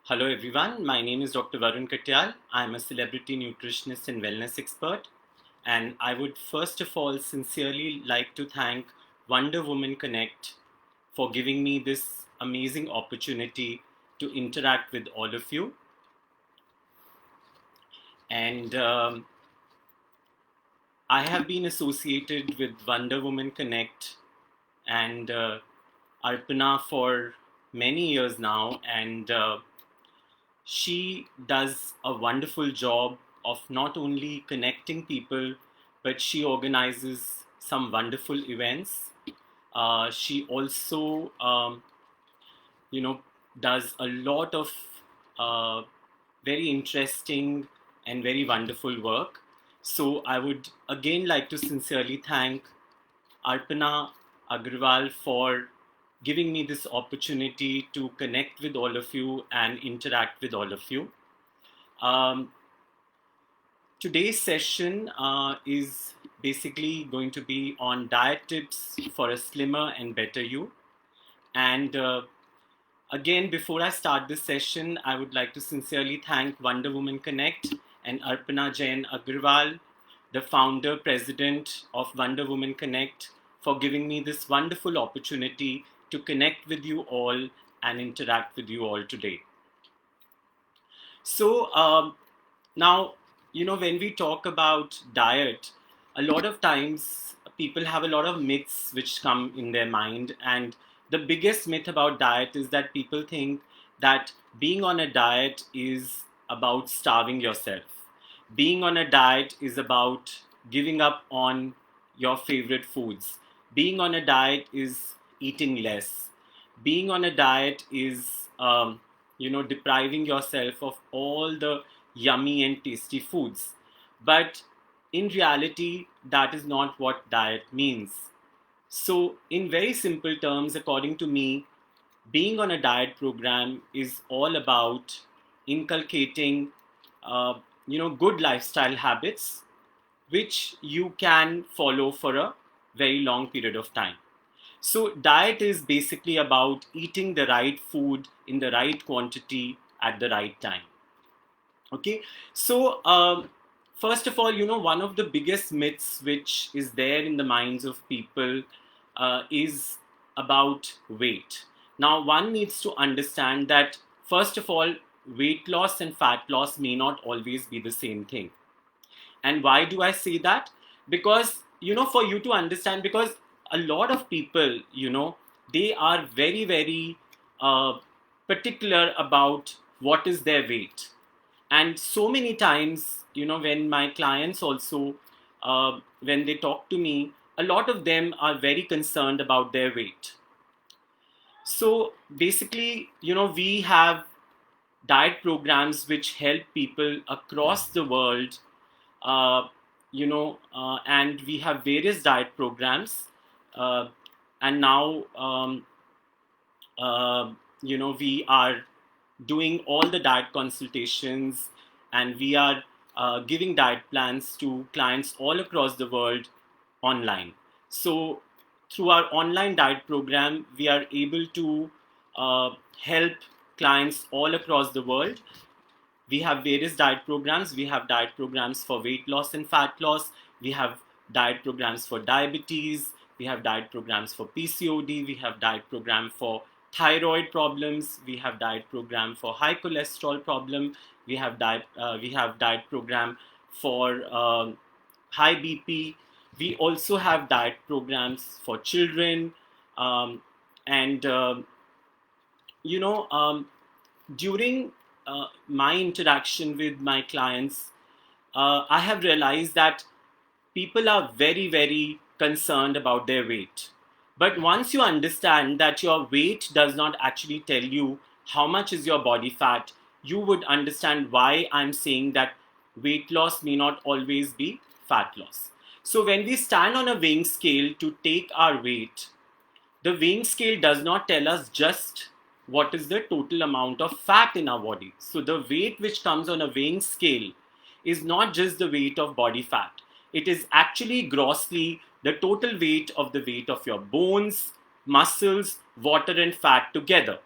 Hello everyone, my name is Dr. Varun Katyal. I'm a celebrity nutritionist and wellness expert, and I would first of all sincerely like to thank Wonder Woman Connect for giving me this amazing opportunity to interact with all of you. And I have been associated with Wonder Woman Connect and Arpana for many years now, and she does a wonderful job of not only connecting people, but she organizes some wonderful events. She also, you know, does a lot of uh, very interesting and very wonderful work. So I would again like to sincerely thank Arpana Agrawal for giving me this opportunity to connect with all of you and interact with all of you. Um, Today's session is basically going to be on diet tips for a slimmer and better you. And again, before I start this session, I would like to sincerely thank Wonder Woman Connect and Arpana Jain Agrawal, the founder, president of Wonder Woman Connect, for giving me this wonderful opportunity to connect with you all and interact with you all today. So, now, when we talk about diet, a lot of times people have a lot of myths which come in their mind. And the biggest myth about diet is that people think that being on a diet is about starving yourself. Being on a diet is about giving up on your favorite foods. Being on a diet is eating less. Being on a diet is, depriving yourself of all the yummy and tasty foods. But in reality, that is not what diet means. So, in very simple terms, according to me, being on a diet program is all about inculcating, good lifestyle habits which you can follow for a very long period of time. So, diet is basically about eating the right food in the right quantity at the right time. Okay, so first of all, one of the biggest myths which is there in the minds of people is about weight. Now, one needs to understand that, first of all, weight loss and fat loss may not always be the same thing. And why do I say that? Because, for you to understand, because a lot of people, they are very, very particular about what is their weight. And so many times, when my clients also, when they talk to me, a lot of them are very concerned about their weight. So basically, we have diet programs which help people across the world, uh, and we have various diet programs. Uh, and now, we are doing all the diet consultations, and we are giving diet plans to clients all across the world online. So through our online diet program, we are able to help clients all across the world. We have various diet programs. We have diet programs for weight loss and fat loss. We have diet programs for diabetes. We have diet programs for PCOD. We have diet program for thyroid problems. We have diet program for high cholesterol problem. We have diet program for high BP. We also have diet programs for children, um, and during my interaction with my clients, I have realized that people are very, very concerned about their weight. But once you understand that your weight does not actually tell you how much is your body fat, you would understand why I'm saying that weight loss may not always be fat loss. So when we stand on a weighing scale to take our weight, the weighing scale does not tell us just what is the total amount of fat in our body. So the weight which comes on a weighing scale is not just the weight of body fat. It is actually grossly the total weight of your bones, muscles, water and fat together.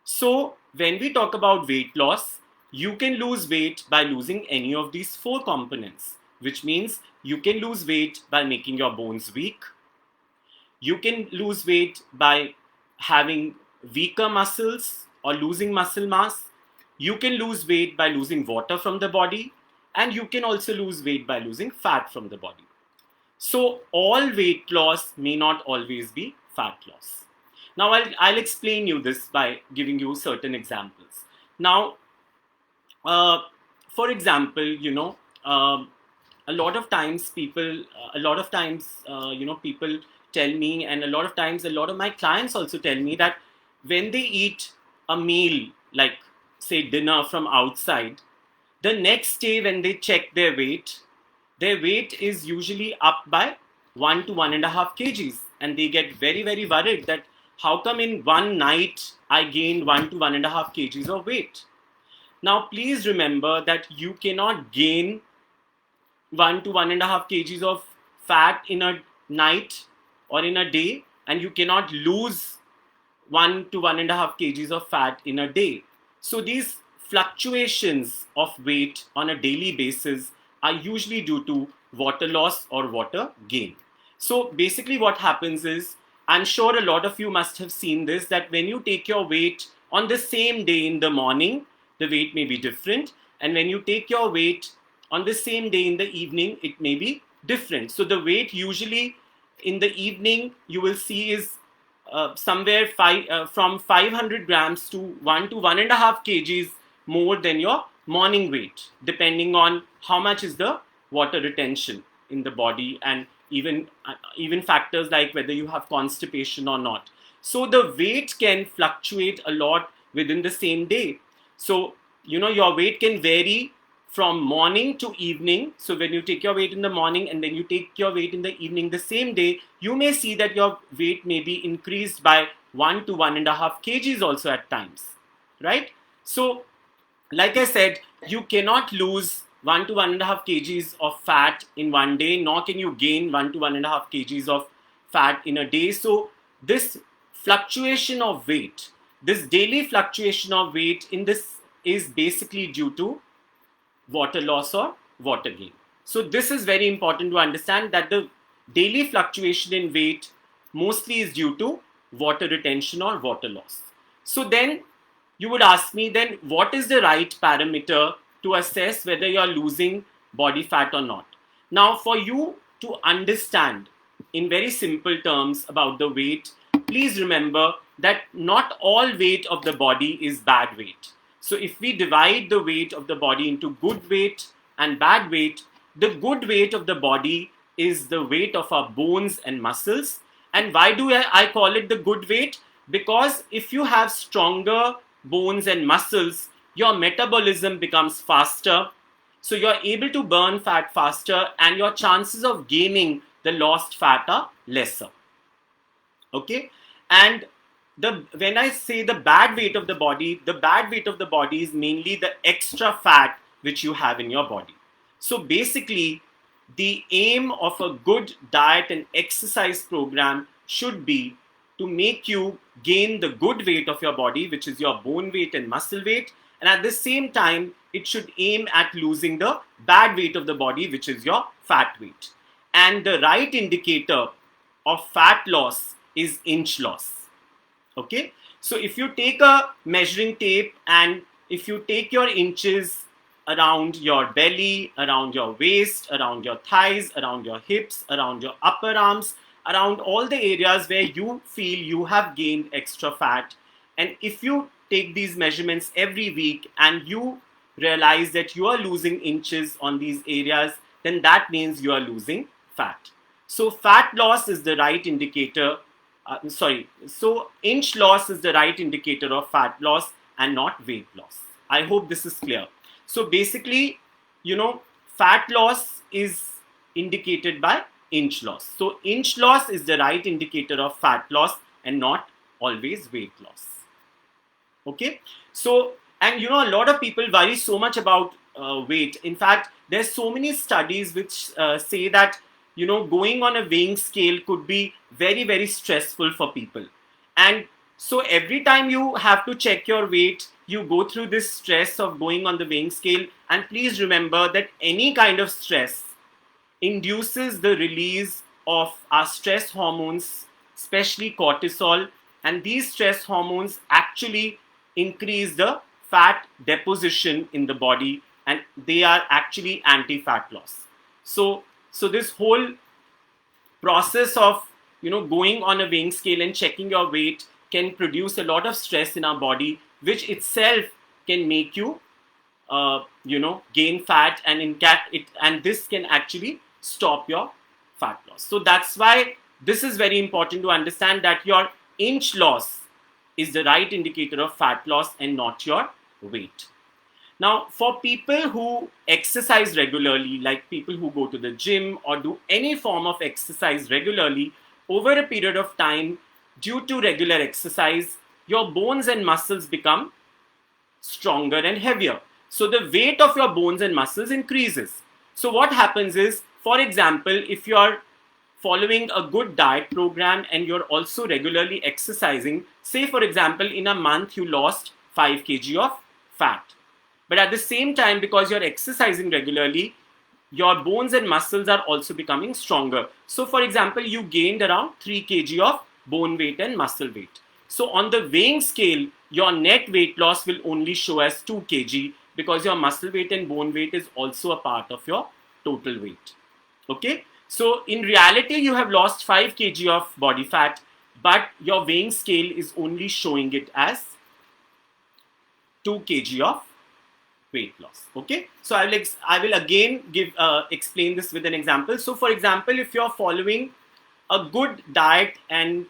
So when we talk about weight loss, you can lose weight by losing any of these four components, which means you can lose weight by making your bones weak. You can lose weight by having weaker muscles or losing muscle mass. You can lose weight by losing water from the body. And you can also lose weight by losing fat from the body. So, all weight loss may not always be fat loss. Now, I'll explain you this by giving you certain examples. Now, uh, for example, a lot of times people tell me, and a lot of times, a lot of my clients also tell me that when they eat a meal, like say dinner from outside, the next day when they check their weight is usually up by 1 to 1.5 kgs, and they get very, very worried that how come in one night I gained 1 to 1.5 kgs of weight. Now, please remember that you cannot gain 1 to 1.5 kgs of fat in a night or in a day, and you cannot lose 1 to 1.5 kgs of fat in a day. So, these fluctuations of weight on a daily basis are usually due to water loss or water gain. So, basically, what happens is, I'm sure a lot of you must have seen this, that when you take your weight on the same day in the morning, the weight may be different, and when you take your weight on the same day in the evening, it may be different. So the weight usually in the evening you will see is somewhere from 500 grams to 1 to 1.5 kgs more than your morning weight, depending on how much is the water retention in the body, and even factors like whether you have constipation or not. So the weight can fluctuate a lot within the same day. So your weight can vary from morning to evening. So when you take your weight in the morning and then you take your weight in the evening the same day, you may see that your weight may be increased by 1 to 1.5 kgs also at times, right? So like I said, you cannot lose 1 to 1.5 kgs of fat in one day, nor can you gain 1 to 1.5 kgs of fat in a day. So this fluctuation of weight, this daily fluctuation of weight in this is basically due to water loss or water gain. So this is very important to understand, that the daily fluctuation in weight mostly is due to water retention or water loss. So then you would ask me, then what is the right parameter to assess whether you're losing body fat or not? Now, for you to understand in very simple terms about the weight, please remember that not all weight of the body is bad weight. So if we divide the weight of the body into good weight and bad weight, the good weight of the body is the weight of our bones and muscles. And why do I call it the good weight? Because if you have stronger bones and muscles, your metabolism becomes faster. So you're able to burn fat faster, and your chances of gaining the lost fat are lesser. Okay? And when I say the bad weight of the body is mainly the extra fat which you have in your body. So basically, the aim of a good diet and exercise program should be to make you gain the good weight of your body, which is your bone weight and muscle weight. And at the same time, it should aim at losing the bad weight of the body, which is your fat weight. And the right indicator of fat loss is inch loss. Okay, so if you take a measuring tape and if you take your inches around your belly, around your waist, around your thighs, around your hips, around your upper arms, around all the areas where you feel you have gained extra fat, and if you take these measurements every week and you realize that you are losing inches on these areas, then that means you are losing fat. So fat loss is the right indicator. So inch loss is the right indicator of fat loss and not weight loss. I hope this is clear. So basically, fat loss is indicated by inch loss. So inch loss is the right indicator of fat loss and not always weight loss. Okay. So, and a lot of people worry so much about weight. In fact, there's so many studies which say that going on a weighing scale could be very, very stressful for people. And So every time you have to check your weight, you go through this stress of going on the weighing scale. And please remember that any kind of stress induces the release of our stress hormones, especially cortisol. And these stress hormones actually increase the fat deposition in the body, and they are actually anti-fat loss. So this whole process of going on a weighing scale and checking your weight can produce a lot of stress in our body, which itself can make you gain fat, and and this can actually stop your fat loss. So that's why this is very important to understand, that your inch loss is the right indicator of fat loss and not your weight. Now, for people who exercise regularly, like people who go to the gym or do any form of exercise regularly, over a period of time, due to regular exercise, your bones and muscles become stronger and heavier. So the weight of your bones and muscles increases. So what happens is, for example, if you're following a good diet program and you're also regularly exercising, say for example, in a month you lost 5 kg of fat. But at the same time, because you're exercising regularly, your bones and muscles are also becoming stronger. So for example, you gained around 3 kg of bone weight and muscle weight. So on the weighing scale, your net weight loss will only show as 2 kg, because your muscle weight and bone weight is also a part of your total weight. Okay? So in reality, you have lost 5 kg of body fat, but your weighing scale is only showing it as 2 kg of weight loss. Okay, so I will again explain this with an example. So for example, if you're following a good diet and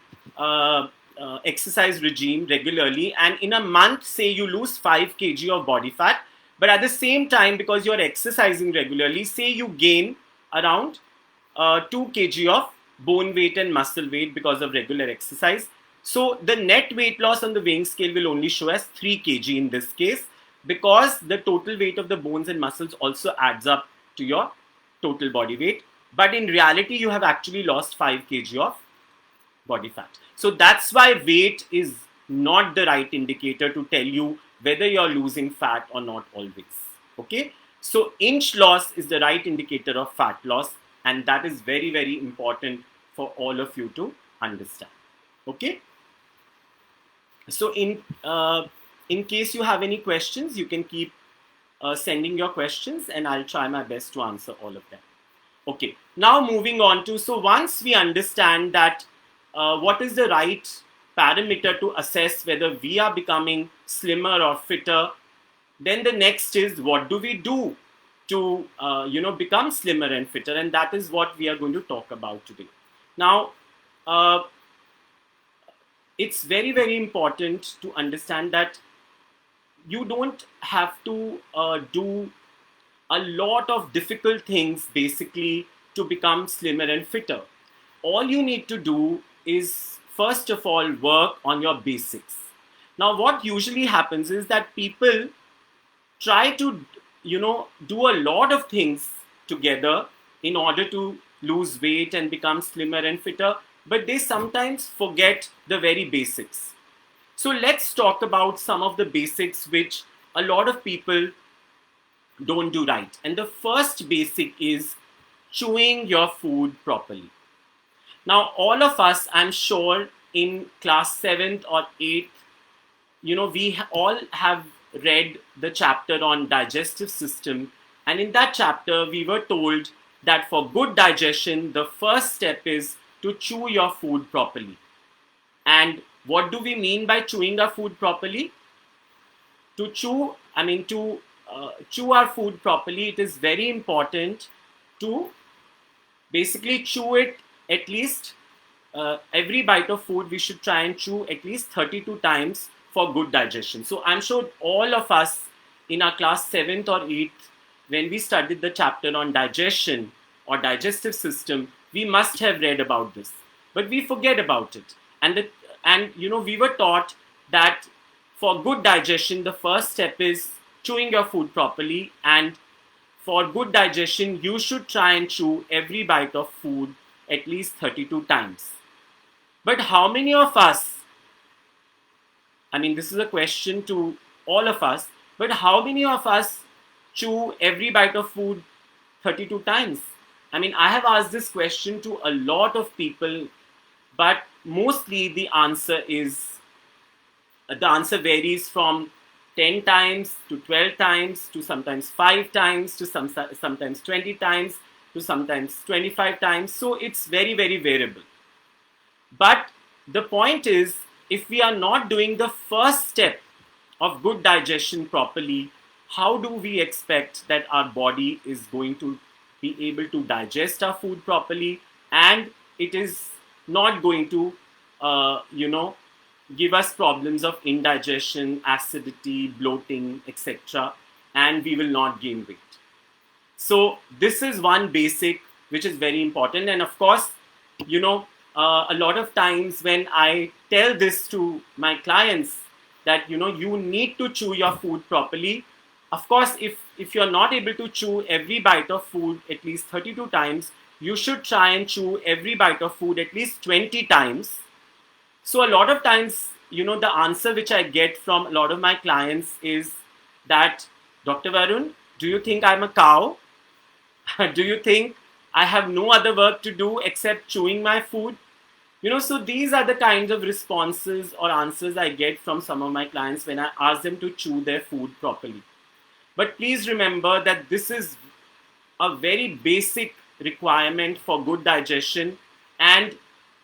exercise regime regularly, and in a month, say you lose 5 kg of body fat, but at the same time, because you're exercising regularly, say you gain around 2 kg of bone weight and muscle weight because of regular exercise. So the net weight loss on the weighing scale will only show as 3 kg in this case, because the total weight of the bones and muscles also adds up to your total body weight. But in reality, you have actually lost 5 kg of body fat. So that's why weight is not the right indicator to tell you whether you're losing fat or not always. Okay, so inch loss is the right indicator of fat loss, and that is very, very important for all of you to understand. Okay, so in case you have any questions, you can keep sending your questions, and I'll try my best to answer all of them. Okay, now moving on to, so once we understand that what is the right parameter to assess whether we are becoming slimmer or fitter, then the next is, what do we do to become slimmer and fitter? And that is what we are going to talk about today. Now, it's very, very important to understand that you don't have to do a lot of difficult things basically to become slimmer and fitter. All you need to do is, first of all, work on your basics. Now, what usually happens is that people try to do a lot of things together in order to lose weight and become slimmer and fitter, but they sometimes forget the very basics. So let's talk about some of the basics which a lot of people don't do right. And the first basic is chewing your food properly. Now, all of us, I'm sure, in class 7th or 8th, we all have read the chapter on digestive system. And in that chapter, we were told that for good digestion, the first step is to chew your food properly. And what do we mean by chewing our food properly? To chew our food properly, it is very important to basically chew it at least every bite of food we should try and chew at least 32 times for good digestion. So I'm sure all of us in our class 7th or 8th, when we studied the chapter on digestion or digestive system, we must have read about this, but we forget about it. And we were taught that for good digestion, the first step is chewing your food properly, and for good digestion, you should try and chew every bite of food at least 32 times. But how many of us I mean, this is a question to all of us, but how many of us chew every bite of food 32 times? I mean, I have asked this question to a lot of people, but mostly the answer varies from 10 times to 12 times to sometimes 5 times to sometimes 20 times to sometimes 25 times. So it's very, very variable. But the point is, if we are not doing the first step of good digestion properly, how do we expect that our body is going to be able to digest our food properly, and it is not going to, give us problems of indigestion, acidity, bloating, etc., and we will not gain weight. So this is one basic which is very important. And of course, a lot of times when I tell this to my clients, that you need to chew your food properly. Of course, if you're not able to chew every bite of food at least 32 times, you should try and chew every bite of food at least 20 times. So a lot of times, the answer which I get from a lot of my clients is that, Dr. Varun, do you think I'm a cow? Do you think I have no other work to do except chewing my food? So these are the kinds of responses or answers I get from some of my clients when I ask them to chew their food properly. But please remember that this is a very basic requirement for good digestion. And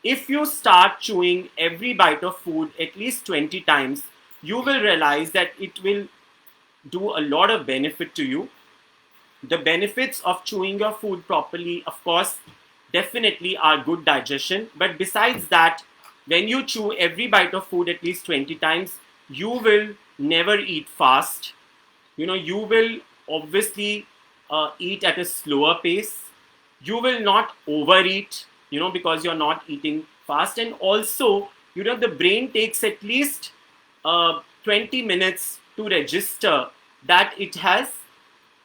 if you start chewing every bite of food at least 20 times, you will realize that it will do a lot of benefit to you. The benefits of chewing your food properly, of course, definitely are good digestion. But besides that, when you chew every bite of food at least 20 times, you will never eat fast. You will obviously eat at a slower pace. You will not overeat, because you're not eating fast. And also, the brain takes at least 20 minutes to register that it has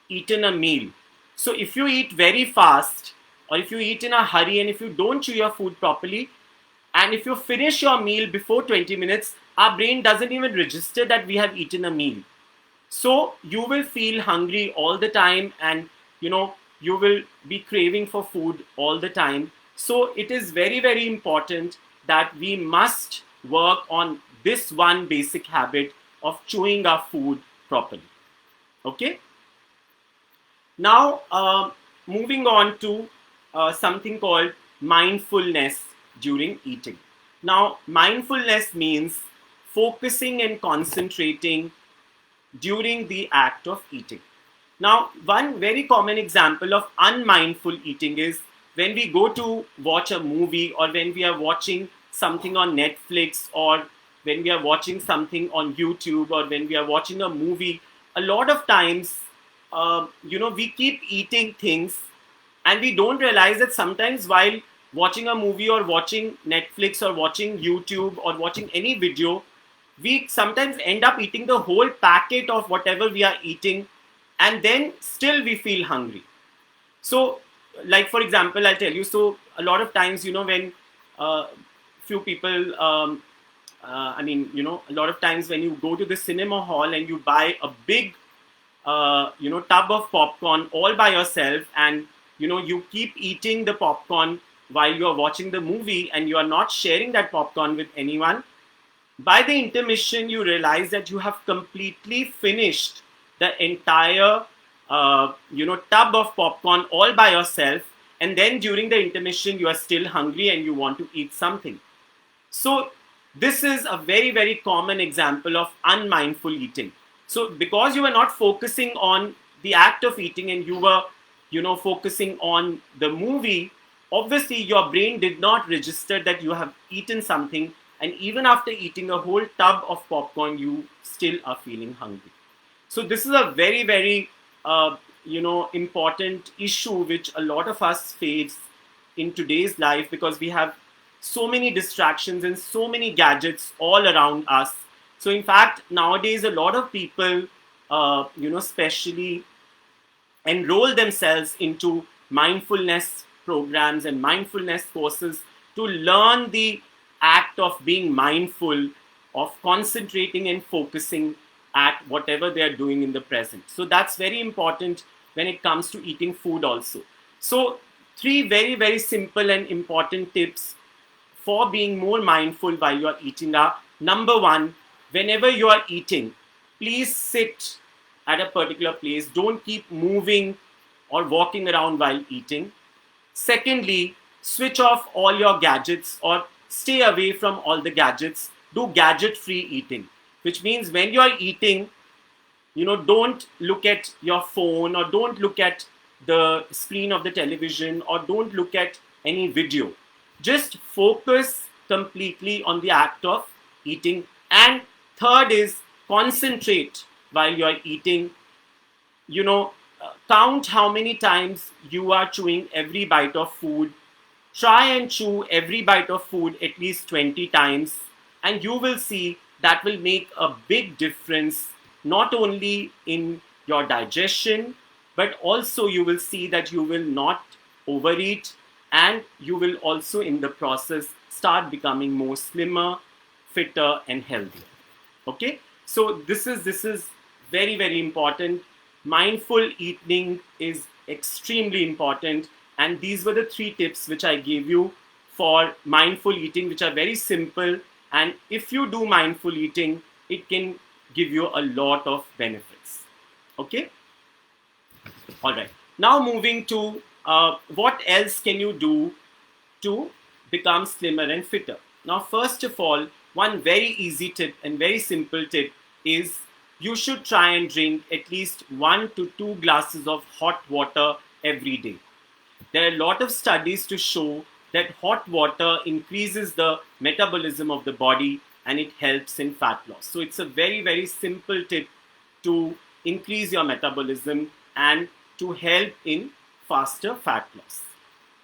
eaten a meal. So if you eat very fast, or if you eat in a hurry, and if you don't chew your food properly, and if you finish your meal before 20 minutes, our brain doesn't even register that we have eaten a meal. So you will feel hungry all the time, and you will be craving for food all the time. So it is very, very important that we must work on this one basic habit of chewing our food properly. Okay? Now, moving on to something called mindfulness during eating. Now, mindfulness means focusing and concentrating during the act of eating. Now, one very common example of unmindful eating is when we go to watch a movie, or when we are watching something on Netflix, or when we are watching something on YouTube, or when we are watching a movie. A lot of times, we keep eating things, and we don't realize that sometimes while watching a movie, or watching Netflix, or watching YouTube, or watching any video, we sometimes end up eating the whole packet of whatever we are eating, and then still we feel hungry. So, like for example, I'll tell you. So a lot of times, when few people, a lot of times when you go to the cinema hall and you buy a big, tub of popcorn all by yourself, and you keep eating the popcorn while you are watching the movie, and you are not sharing that popcorn with anyone. By the intermission, you realize that you have completely finished the entire, tub of popcorn all by yourself. And then during the intermission, you are still hungry and you want to eat something. So this is a very, very common example of unmindful eating. So because you were not focusing on the act of eating, and you were, focusing on the movie, obviously your brain did not register that you have eaten something. And even after eating a whole tub of popcorn, you still are feeling hungry. So this is a very, very, important issue which a lot of us face in today's life, because we have so many distractions and so many gadgets all around us. So in fact, nowadays, a lot of people, especially enroll themselves into mindfulness programs and mindfulness courses to learn the act of being mindful of concentrating and focusing at whatever they are doing in the present. So that's very important when it comes to eating food also. So three very, very simple and important tips for being more mindful while you are eating are: number one, whenever you are eating, please sit at a particular place. Don't keep moving or walking around while eating. Secondly, switch off all your gadgets or stay away from all the gadgets. Do gadget free eating, which means when you are eating, don't look at your phone, or don't look at the screen of the television, or don't look at any video. Just focus completely on the act of eating. And third is, concentrate while you are eating. Count how many times you are chewing every bite of food. Try and chew every bite of food at least 20 times, and you will see that will make a big difference, not only in your digestion, but also you will see that you will not overeat, and you will also in the process start becoming more slimmer, fitter, and healthier. Okay, so this is very, very important. Mindful eating is extremely important, and these were the three tips which I gave you for mindful eating, which are very simple. And if you do mindful eating, it can give you a lot of benefits. Okay, all right, now moving to what else can you do to become slimmer and fitter. Now, first of all, one very easy tip and very simple tip is, you should try and drink at least 1 to 2 glasses of hot water every day. There are a lot of studies to show that hot water increases the metabolism of the body and it helps in fat loss. So it's a very, very simple tip to increase your metabolism and to help in faster fat loss.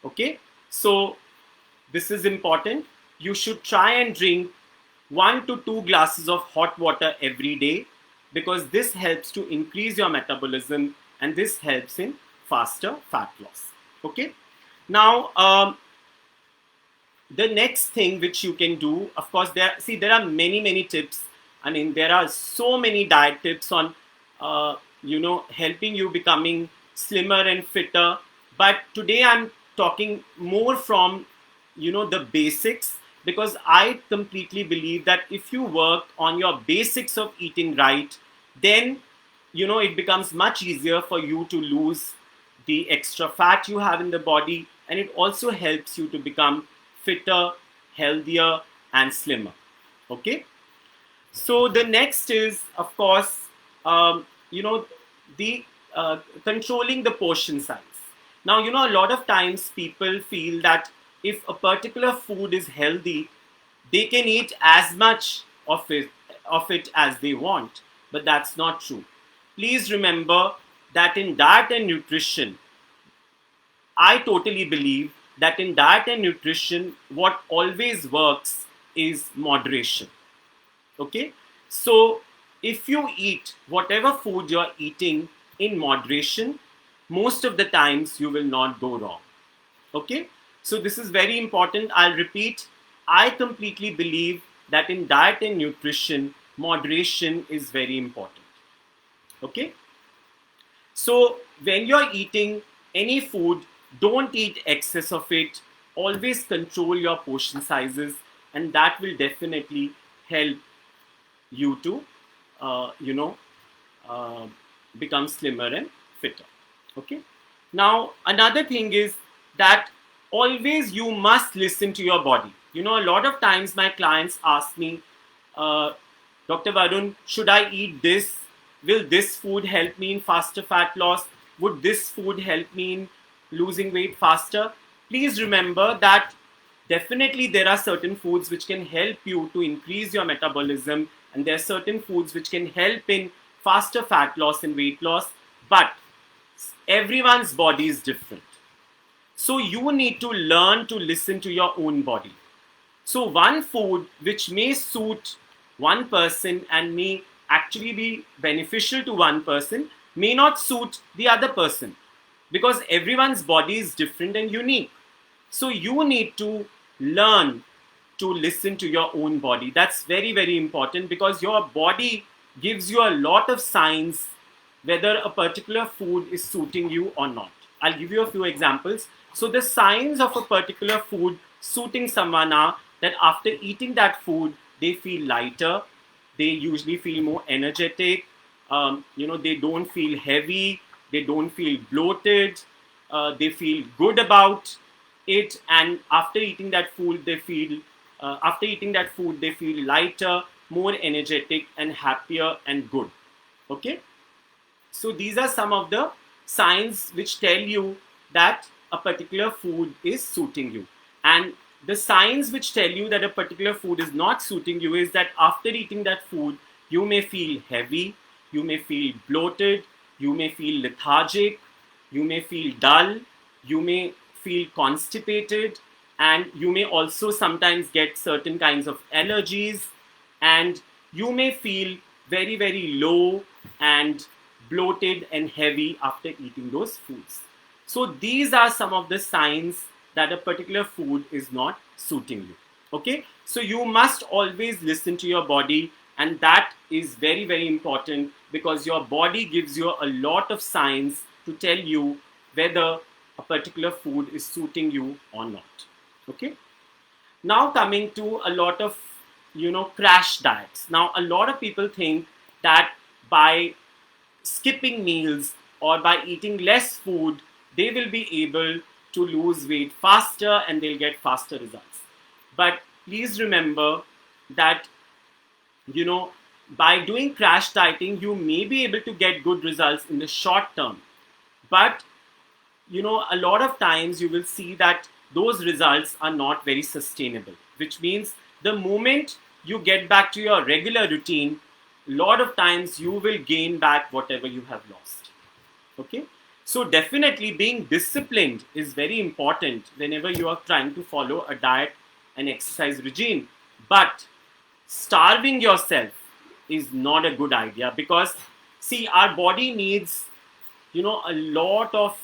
Okay, so this is important. You should try and drink 1 to 2 glasses of hot water every day, because this helps to increase your metabolism and this helps in faster fat loss. Okay, now the next thing which you can do, of course, there are many tips. I mean, there are so many diet tips on helping you becoming slimmer and fitter, but today I'm talking more from the basics, because I completely believe that if you work on your basics of eating right, then it becomes much easier for you to lose the extra fat you have in the body, and it also helps you to become fitter, healthier, and slimmer. Okay, so the next is, of course, the controlling the portion size. Now, a lot of times people feel that if a particular food is healthy, they can eat as much of it as they want, but that's not true. Please remember that in diet and nutrition, I totally believe that in diet and nutrition, what always works is moderation. Okay, so if you eat whatever food you're eating in moderation, most of the times you will not go wrong. Okay, so this is very important. I'll repeat, I completely believe that in diet and nutrition, moderation is very important. Okay, so when you're eating any food, don't eat excess of it. Always control your portion sizes, and that will definitely help you to uh, become slimmer and fitter. Okay, now another thing is that always you must listen to your body. A lot of times my clients ask me, Dr. Varun, should I eat this? Will this food help me in faster fat loss? Would this food help me in losing weight faster? Please remember that definitely there are certain foods which can help you to increase your metabolism, and there are certain foods which can help in faster fat loss and weight loss, but everyone's body is different. So you need to learn to listen to your own body. So one food which may suit one person and may actually be beneficial to one person may not suit the other person, because everyone's body is different and unique. So you need to learn to listen to your own body. That's very, very important, because your body gives you a lot of signs whether a particular food is suiting you or not. I'll give you a few examples. So, the signs of a particular food suiting someone are that after eating that food, they feel lighter, they usually feel more energetic, they don't feel heavy, they don't feel bloated, they feel good about it, and after eating that food they feel lighter, more energetic, and happier and good. Okay, so these are some of the signs which tell you that a particular food is suiting you. And the signs which tell you that a particular food is not suiting you is that after eating that food, you may feel heavy, you may feel bloated, you may feel lethargic, you may feel dull, you may feel constipated, and you may also sometimes get certain kinds of allergies, and you may feel very, very low and bloated and heavy after eating those foods. So these are some of the signs that a particular food is not suiting you. Okay, so you must always listen to your body, and that is very, very important, because your body gives you a lot of signs to tell you whether a particular food is suiting you or not. Okay, now coming to a lot of crash diets. Now a lot of people think that by skipping meals or by eating less food, they will be able to lose weight faster and they'll get faster results. But please remember that, by doing crash dieting, you may be able to get good results in the short term. But, a lot of times you will see that those results are not very sustainable, which means the moment you get back to your regular routine, a lot of times you will gain back whatever you have lost. Okay, so definitely being disciplined is very important whenever you are trying to follow a diet and exercise regime. But starving yourself is not a good idea, because see, our body needs a lot of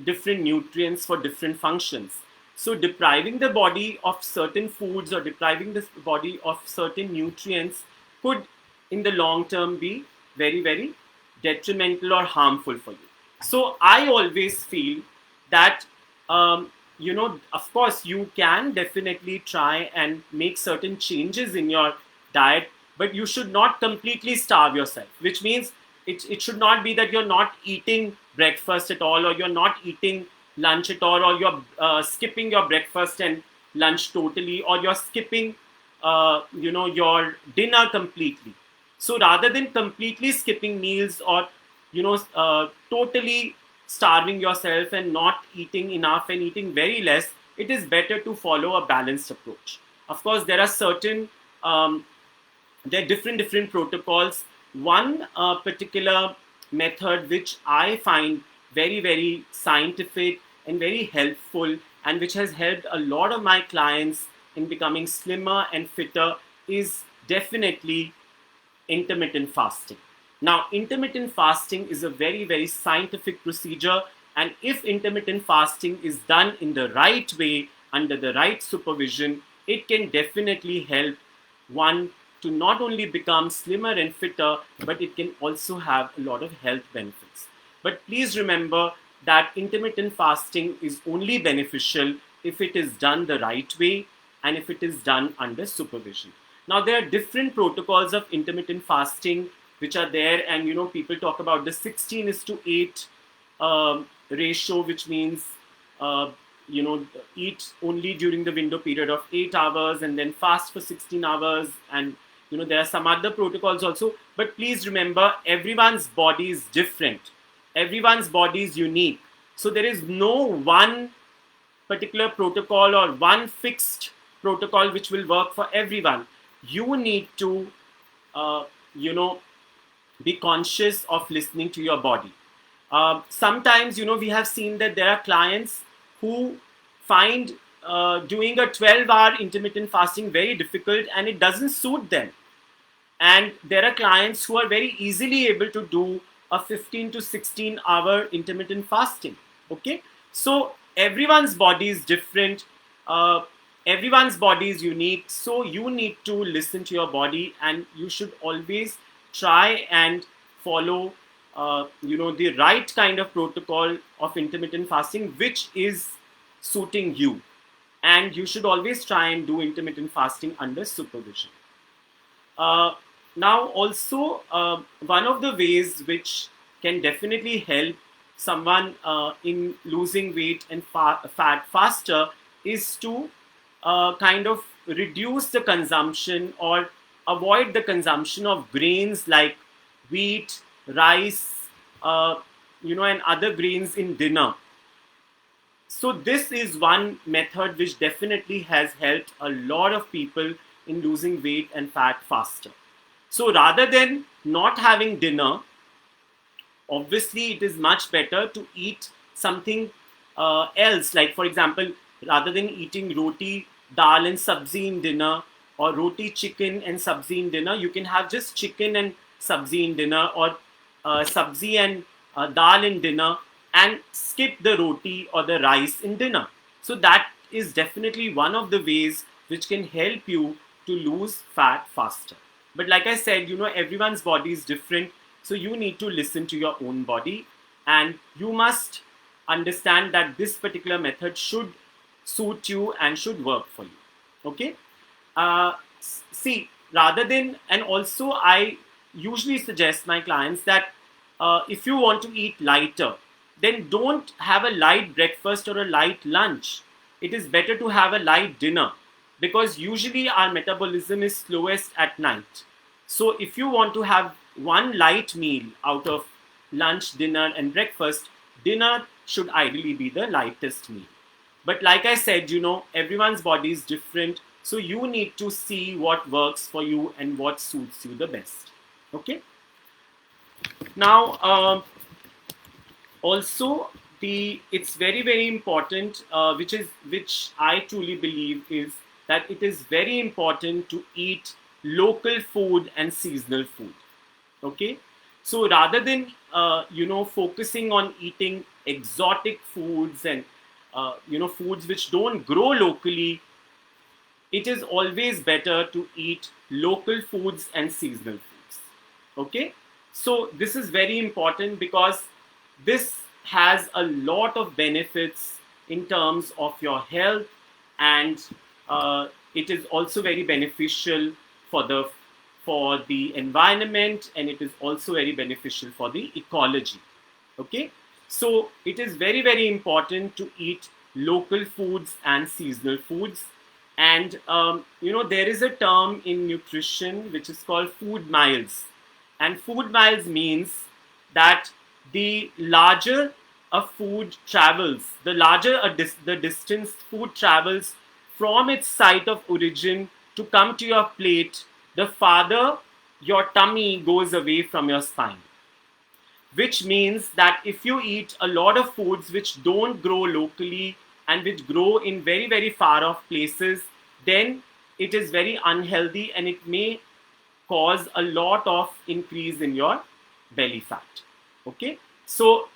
different nutrients for different functions. So depriving the body of certain foods or depriving the body of certain nutrients could in the long term be very, very detrimental or harmful for you. So I always feel that of course you can definitely try and make certain changes in your diet, but you should not completely starve yourself, which means it should not be that you're not eating breakfast at all, or you're not eating lunch at all, or you're skipping your breakfast and lunch totally, or you're skipping your dinner completely. So rather than completely skipping meals or totally starving yourself and not eating enough and eating very less, it is better to follow a balanced approach. Of course, there are different protocols. One particular method which I find very, very scientific and very helpful, and which has helped a lot of my clients in becoming slimmer and fitter, is definitely intermittent fasting. Now, intermittent fasting is a very, very scientific procedure, and if intermittent fasting is done in the right way, under the right supervision, it can definitely help one to not only become slimmer and fitter, but it can also have a lot of health benefits. But please remember that intermittent fasting is only beneficial if it is done the right way and if it is done under supervision. Now, there are different protocols of intermittent fasting which are there, and people talk about the 16:8 ratio, which means eat only during the window period of 8 hours and then fast for 16 hours, and there are some other protocols also. But please remember, everyone's body is different, everyone's body is unique, so there is no one particular protocol or one fixed protocol which will work for everyone. You need to be conscious of listening to your body. Sometimes we have seen that there are clients who find doing a 12-hour intermittent fasting very difficult, and it doesn't suit them. And there are clients who are very easily able to do a 15 to 16 hour intermittent fasting. Okay, so everyone's body is different. everyone's body is unique, so you need to listen to your body, and you should always try and follow the right kind of protocol of intermittent fasting which is suiting you. And you should always try and do intermittent fasting under supervision. uh, Now, also, one of the ways which can definitely help someone in losing weight and fat faster is to kind of reduce the consumption or avoid the consumption of grains like wheat, rice, uh, and other grains in dinner. So this is one method which definitely has helped a lot of people in losing weight and fat faster. So rather than not having dinner, obviously it is much better to eat something else. Like, for example, rather than eating roti, dal and sabzi in dinner, or roti, chicken and sabzi in dinner, you can have just chicken and sabzi in dinner, or sabzi and dal in dinner, and skip the roti or the rice in dinner. So that is definitely one of the ways which can help you to lose fat faster. But like I said, everyone's body is different, so you need to listen to your own body, and you must understand that this particular method should suit you and should work for you. Okay? See, rather than, and also I usually suggest my clients that if you want to eat lighter, then don't have a light breakfast or a light lunch. It is better to have a light dinner, because usually our metabolism is slowest at night. So if you want to have one light meal out of lunch, dinner, and breakfast, dinner should ideally be the lightest meal. But like I said, everyone's body is different. So you need to see what works for you and what suits you the best. Okay. Now, also, it's very, very important, which I truly believe is that it is very important to eat local food and seasonal food. Okay. So rather than focusing on eating exotic foods and foods which don't grow locally, it is always better to eat local foods and seasonal foods. Okay. So this is very important, because this has a lot of benefits in terms of your health, and it is also very beneficial for the environment, and it is also very beneficial for the ecology. Okay. So it is very, very important to eat local foods and seasonal foods. And there is a term in nutrition which is called food miles. And food miles means that the larger a food travels, the larger the distance food travels from its site of origin to come to your plate, the farther your tummy goes away from your spine. Which means that if you eat a lot of foods which don't grow locally and which grow in very, very far off places, then it is very unhealthy, and it may cause a lot of increase in your belly fat. Okay. So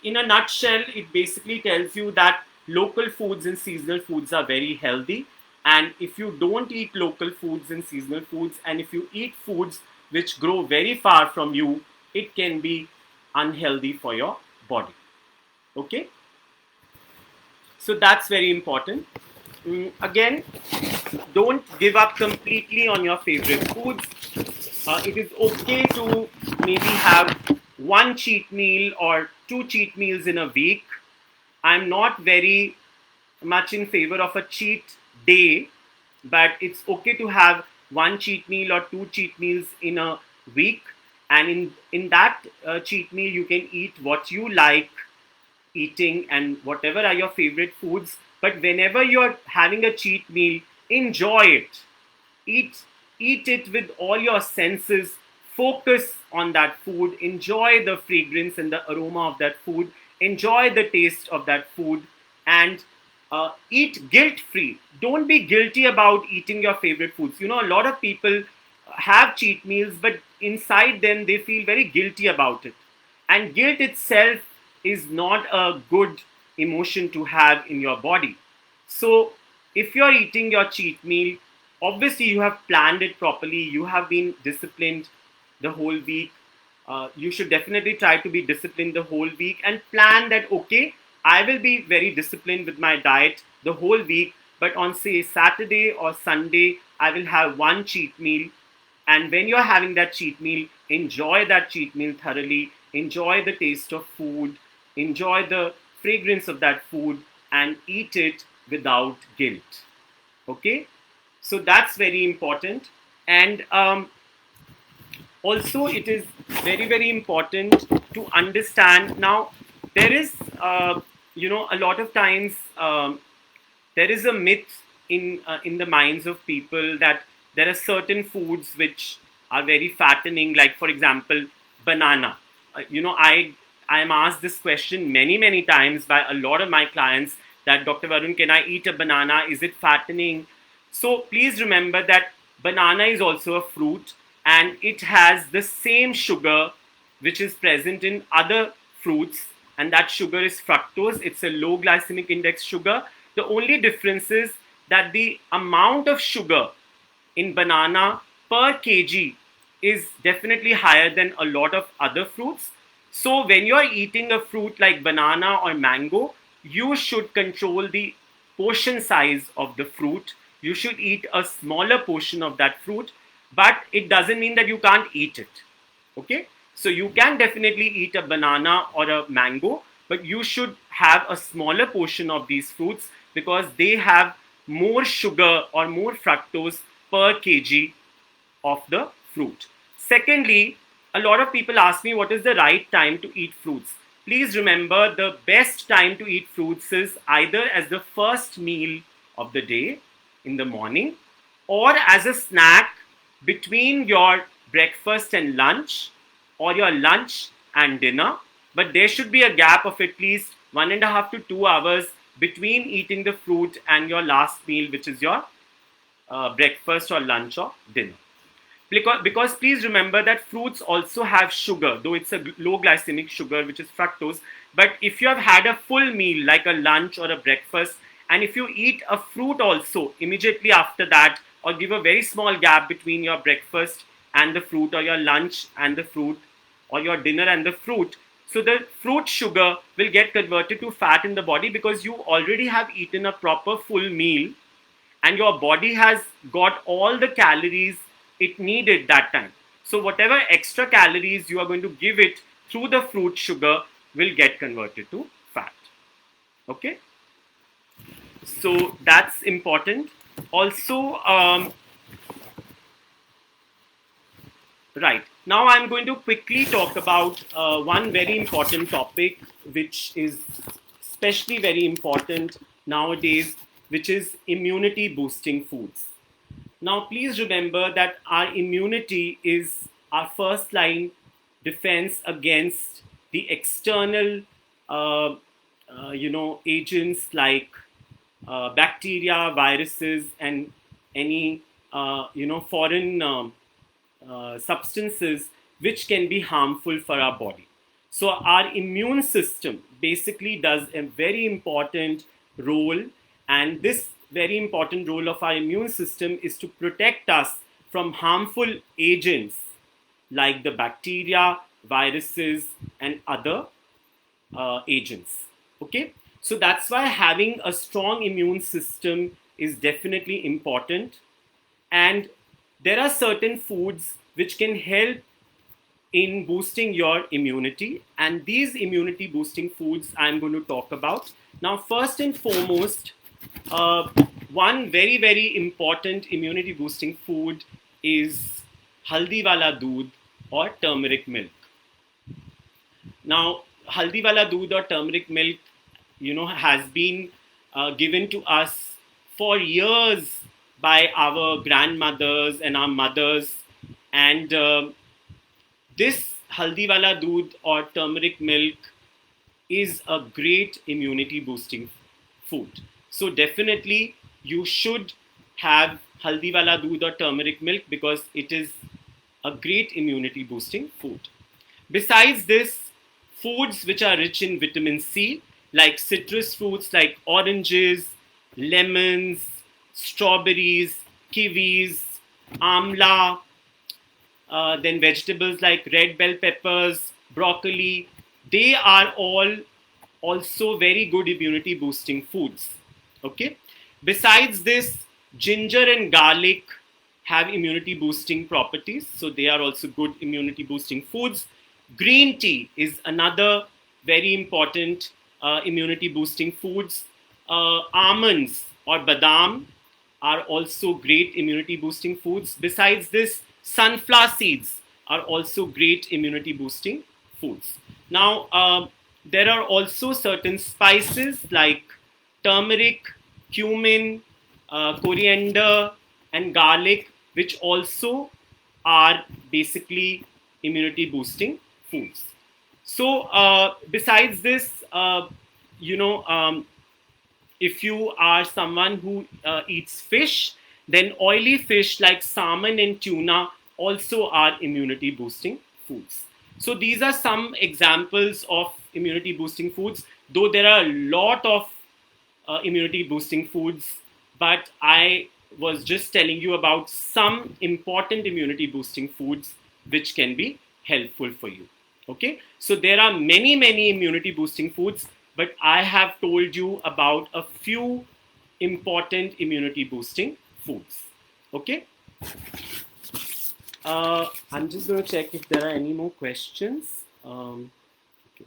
in a nutshell, it basically tells you that local foods and seasonal foods are very healthy. And if you don't eat local foods and seasonal foods, and if you eat foods which grow very far from you, it can be unhealthy for your body. Okay. So that's very important. Again, don't give up completely on your favorite foods. It is okay to maybe have one cheat meal or two cheat meals in a week. I'm not very much in favor of a cheat day, but it's okay to have one cheat meal or two cheat meals in a week. And in that cheat meal, you can eat what you like eating and whatever are your favorite foods. But whenever you're having a cheat meal, enjoy it. Eat, eat it with all your senses. Focus on that food. Enjoy the fragrance and the aroma of that food. Enjoy the taste of that food, and eat guilt-free. Don't be guilty about eating your favorite foods. A lot of people have cheat meals, but inside them they feel very guilty about it. And guilt itself is not a good emotion to have in your body. So if you're eating your cheat meal, obviously you have planned it properly, you have been disciplined the whole week. You should definitely try to be disciplined the whole week and plan that, okay, I will be very disciplined with my diet the whole week, but on, say, Saturday or Sunday, I will have one cheat meal. And when you're having that cheat meal, enjoy that cheat meal thoroughly, enjoy the taste of food, enjoy the fragrance of that food, and eat it without guilt. Okay, so that's very important. And also, it is very, very important to understand. Now, there is a lot of times, there is a myth in the minds of people that there are certain foods which are very fattening, like, for example, banana. I am asked this question many, many times by a lot of my clients, that, Dr. Varun, can I eat a banana? Is it fattening? So please remember that banana is also a fruit, and it has the same sugar which is present in other fruits, and that sugar is fructose. It's a low glycemic index sugar. The only difference is that the amount of sugar in banana per kg is definitely higher than a lot of other fruits. So when you're eating a fruit like banana or mango, you should control the portion size of the fruit. You should eat a smaller portion of that fruit, but it doesn't mean that you can't eat it. Okay, so you can definitely eat a banana or a mango, but you should have a smaller portion of these fruits because they have more sugar or more fructose per kg of the fruit. Secondly, a lot of people ask me what is the right time to eat fruits. Please remember, the best time to eat fruits is either as the first meal of the day in the morning, or as a snack between your breakfast and lunch, or your lunch and dinner. But there should be a gap of at least 1.5 to 2 hours between eating the fruit and your last meal, which is your breakfast or lunch or dinner. Because please remember that fruits also have sugar, though it's a low glycemic sugar, which is fructose. But if you have had a full meal like a lunch or a breakfast, and if you eat a fruit also immediately after that, or give a very small gap between your breakfast and the fruit, or your lunch and the fruit, or your dinner and the fruit, so the fruit sugar will get converted to fat in the body because you already have eaten a proper full meal, and your body has got all the calories it needed that time. So whatever extra calories you are going to give it through the fruit sugar will get converted to fat. Okay, so that's important. Also, right now I'm going to quickly talk about one very important topic, which is especially very important nowadays, which is immunity boosting foods. Now, please remember that our immunity is our first line defense against the external, agents like bacteria, viruses, and any, foreign substances which can be harmful for our body. So, our immune system basically does a very important role, and this very important role of our immune system is to protect us from harmful agents like the bacteria, viruses, and other agents. Okay, so that's why having a strong immune system is definitely important. And there are certain foods which can help in boosting your immunity, and these immunity boosting foods I'm going to talk about. Now, first and foremost, uh, one very, very important immunity boosting food is haldi wala doodh or turmeric milk. Now, haldi wala doodh or turmeric milk, has been given to us for years by our grandmothers and our mothers. And this haldi wala doodh or turmeric milk is a great immunity boosting food. So definitely you should have haldi wala doodh or turmeric milk because it is a great immunity boosting food. Besides this, foods which are rich in vitamin C, like citrus fruits like oranges, lemons, strawberries, kiwis, amla, then vegetables like red bell peppers, broccoli. They are all also very good immunity boosting foods. Okay. Besides this, ginger and garlic have immunity boosting properties, so they are also good immunity boosting foods. Green tea is another very important immunity boosting foods. Almonds or badam are also great immunity boosting foods. Besides this, sunflower seeds are also great immunity boosting foods. Now, there are also certain spices like turmeric, cumin, coriander, and garlic, which also are basically immunity boosting foods. So, besides this, you know, if you are someone who eats fish, then oily fish like salmon and tuna also are immunity boosting foods. So these are some examples of immunity boosting foods, though there are a lot of immunity boosting foods, but I was just telling you about some important immunity boosting foods which can be helpful for you. Okay, so there are many immunity boosting foods, but I have told you about a few important immunity boosting foods. Okay, I'm just going to check if there are any more questions. Okay.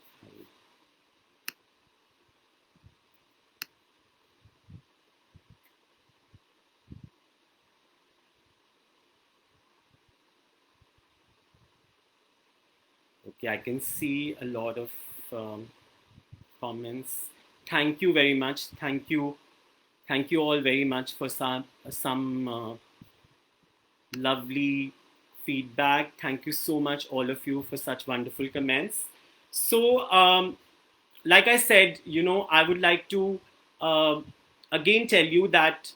Okay, I can see a lot of um, comments. Thank you very much. Thank you all very much for some lovely feedback. Thank you so much, all of you, for such wonderful comments. So, like I said, I would like to uh, again tell you that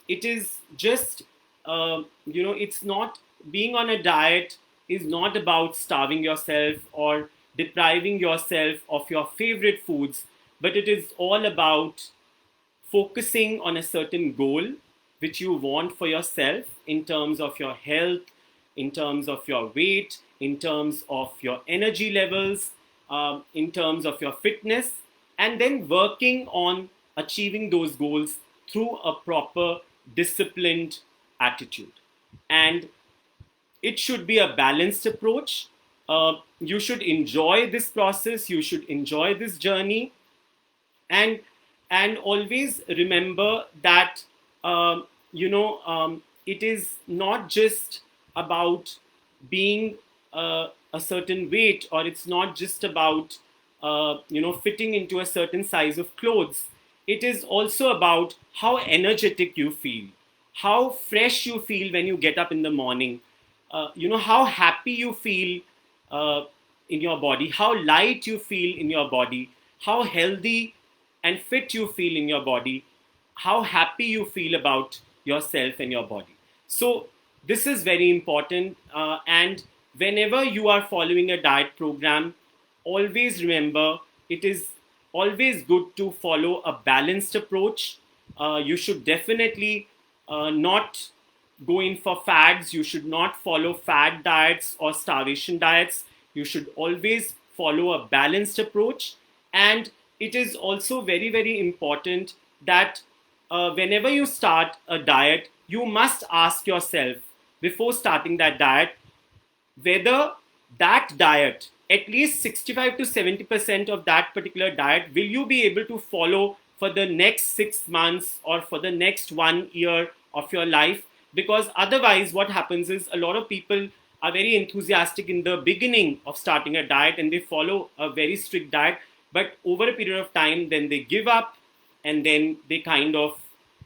it is just it's not, being on a diet is not about starving yourself or depriving yourself of your favorite foods, but it is all about focusing on a certain goal which you want for yourself in terms of your health, in terms of your weight, in terms of your energy levels, in terms of your fitness, and then working on achieving those goals through a proper disciplined attitude. And it should be a balanced approach. You should enjoy this process, you should enjoy this journey, and always remember that it is not just about being a certain weight, or it's not just about fitting into a certain size of clothes. It is also about how energetic you feel, how fresh you feel when you get up in the morning, how happy you feel uh, in your body, how light you feel in your body, how healthy and fit you feel in your body, how happy you feel about yourself and your body. So, this is very important. And whenever you are following a diet program, always remember it is always good to follow a balanced approach. You should definitely not go in for fads. You should not follow fad diets or starvation diets. You should always follow a balanced approach. And it is also very important that whenever you start a diet, you must ask yourself before starting that diet whether that diet, at least 65 to 70% of that particular diet, will you be able to follow for the next 6 months or for the next 1 year of your life. Because otherwise, what happens is a lot of people are very enthusiastic in the beginning of starting a diet and they follow a very strict diet, but over a period of time, then they give up, and then they kind of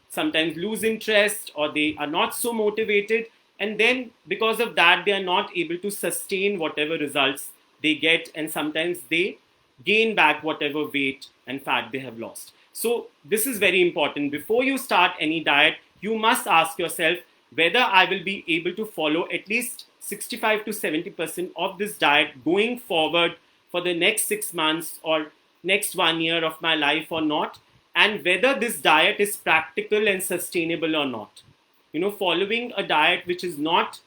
sometimes lose interest, or they are not so motivated, and then because of that they are not able to sustain whatever results they get, and sometimes they gain back whatever weight and fat they have lost. So this is very important. Before you start any diet, you must ask yourself whether I will be able to follow at least 65 to 70% of this diet going forward for the next 6 months or next 1 year of my life or not. and whether this diet is practical and sustainable or not. Following a diet which is not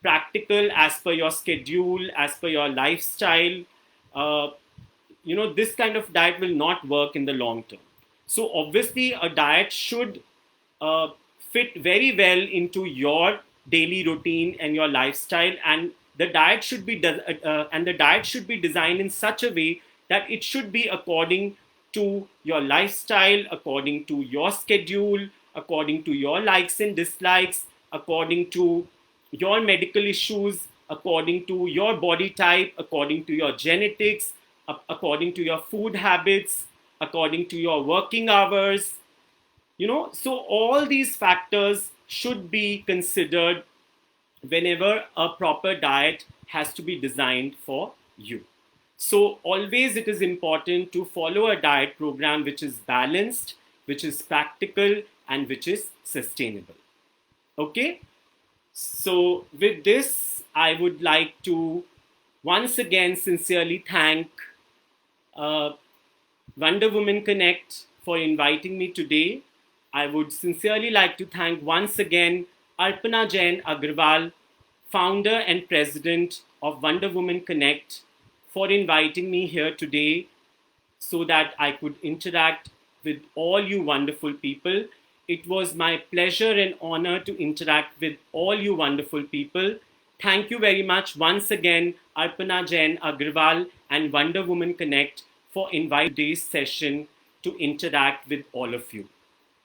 practical as per your schedule, as per your lifestyle, uh, this kind of diet will not work in the long term. So obviously a diet should uh, fit very well into your daily routine and your lifestyle, and the diet should be designed in such a way that it should be according to your lifestyle, according to your schedule, according to your likes and dislikes, according to your medical issues, according to your body type, according to your genetics, according to your food habits, according to your working hours. So all these factors should be considered whenever a proper diet has to be designed for you. So always it is important to follow a diet program which is balanced, which is practical, and which is sustainable. Okay? So with this, I would like to once again sincerely thank uh, Wonder Woman Connect for inviting me today. I would sincerely like to thank once again Arpana Jain Agrawal, founder and president of Wonder Woman Connect, for inviting me here today so that I could interact with all you wonderful people. It was my pleasure and honor to interact with all you wonderful people. Thank you very much once again, Arpana Jain Agrawal and Wonder Woman Connect, for inviting today's session to interact with all of you.